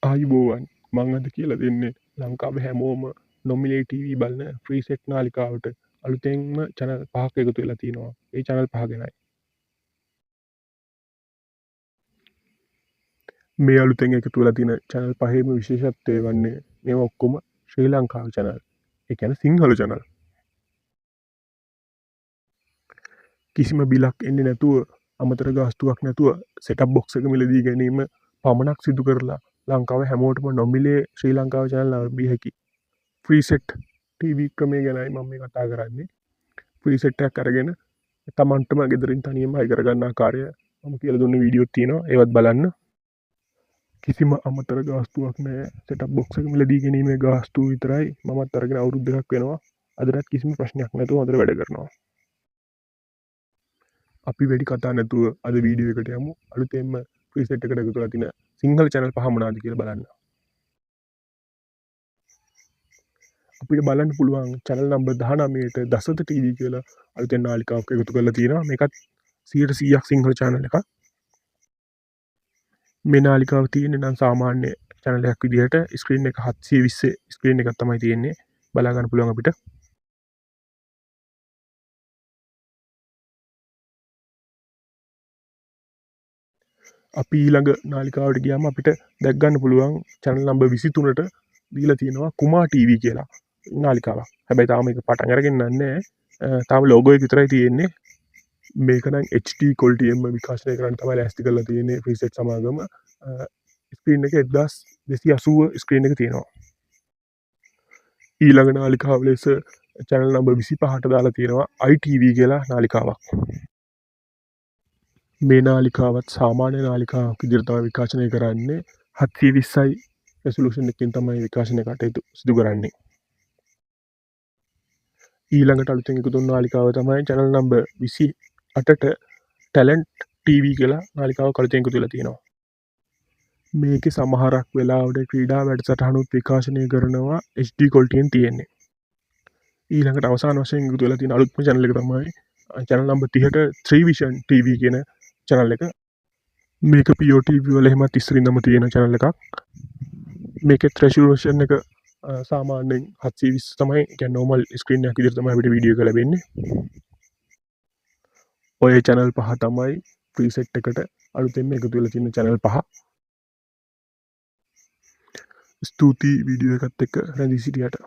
ආයුබෝවන් මං අද කියලා දෙන්නේ ලංකාවේ හැමෝම නොමිලේ ටීවී බලන ෆ්‍රීසෙට් නාලිකාවට අලුතෙන්ම චැනල් පහක් එකතු වෙලා තියෙනවා. ඒ චැනල් පහ ගැනයි මේ අලුතෙන් එකතු වෙලා තියෙන චැනල් පහේම විශේෂත්වය වන්නේ මේවා ඔක්කොම ශ්‍රී ලංකාව චැනල්. ඒ කියන්නේ සිංහල චැනල්. කිසිම බිලක් එන්නේ නැතුව අමතර ගාස්තුවක් නැතුව සෙටප් බොක්ස් එක මිලදී ගැනීම පමණක් සිදු කරලා ලංකාවේ හැමෝටම නොමිලේ ශ්‍රී ලංකාව චැනල් ලබිය හැකි ෆ්‍රීසෙට් ටීවී ක්‍රමය ගැනයි මම මේ කතා කරන්නේ. ෆ්‍රීසෙට් එකක් අරගෙන තමන්ටම ගෙදරින් තනියම හයි කරගන්න ආකාරය මම කියලා දුන්න වීඩියෝත් තියෙනවා. ඒවත් බලන්න. කිසිම අමතර ගාස්තුවක් නෑ. සෙටප් බොක්ස් එක මිලදී ගැනීමේ ගාස්තුව විතරයි. මමත් අරගෙන අවුරුදු දෙකක් වෙනවා. අදටත් කිසිම ප්‍රශ්නයක් නැතුව හොඳට වැඩ කරනවා. අපි වැඩි කතා නැතුව අද වීඩියෝ එකට යමු. අලුතෙන්ම ෆ්‍රීසෙට් එකට එකතු වෙලා තියෙන සිංහල channel පහ මොනවාද කියලා බලන්න. අපිට බලන්න පුළුවන් channel number 19ට දසත ටීවී කියලා අලුතෙන් නාලිකාවක් එකතු කරලා තියෙනවා. මේකත් 100%ක් සිංහල channel එකක්. මේ නාලිකාව තියෙන්නේ නම් සාමාන්‍ය channel එකක් විදිහට screen එක 720 screen එකක් තමයි තියෙන්නේ. බලා ගන්න පුළුවන් අපිට. අපි ඊළඟ නාලිකාවට ගියාම අපිට දැක් ගන්න පුළුවන් channel number 23ට දීලා තියෙනවා කුමා ටීවී කියලා නාලිකාවක්. හැබැයි තාම මේක පටන් අරගෙන නැහැ. තාම ලෝගෝ එක විතරයි තියෙන්නේ. මේක නම් HD quality එකෙන්ම විකාශනය කරන්න තමයි ලෑස්ති කරලා තියෙන්නේ ෆ්‍රීසෙට් සමාගම. ස්ක්‍රීන් එක 1280 ස්ක්‍රීන් එක තියෙනවා. ඊළඟ නාලිකාව ලෙස channel number 25ට දාලා තියෙනවා ITV කියලා නාලිකාවක්. මේ නාලිකාවත් සාමාන්‍ය නාලිකාවක් විදිහට තමයි විකාශනය කරන්නේ. 720යි රෙසලූෂන් එකකින් තමයි විකාශනය කටයුතු සිදු කරන්නේ. ඊළඟට අලුතෙන් එකතු වුණු නාලිකාව තමයි channel number 28ට talent TV කියලා නාලිකාවක් අලුතෙන් එකතු වෙලා තියෙනවා. මේකේ සමහරක් වෙලාවට ක්‍රීඩා වැඩසටහනුත් විකාශනය කරනවා HD quality එකෙන් තියෙන්නේ. ඊළඟට අවසාන වශයෙන් එකතු වෙලා තියෙන අලුත්ම channel එක තමයි channel number 30ට 3 Vision TV කියන channel එක. මේක POTV වල එහෙමත් ඉස්සරින්දම තියෙන channel එකක්. මේකේ resolution එක සාමාන්‍යයෙන් 720 තමයි. කියන්නේ normal screen එකක් විදිහට තමයි අපිට වීඩියෝ එක ලැබෙන්නේ. ඔය channel පහ තමයි preset එකට අලුතෙන්ම එකතු වෙලා තියෙන channel පහ. ස්තුතියි වීඩියෝ එකත් එක්ක රැඳී සිටියට.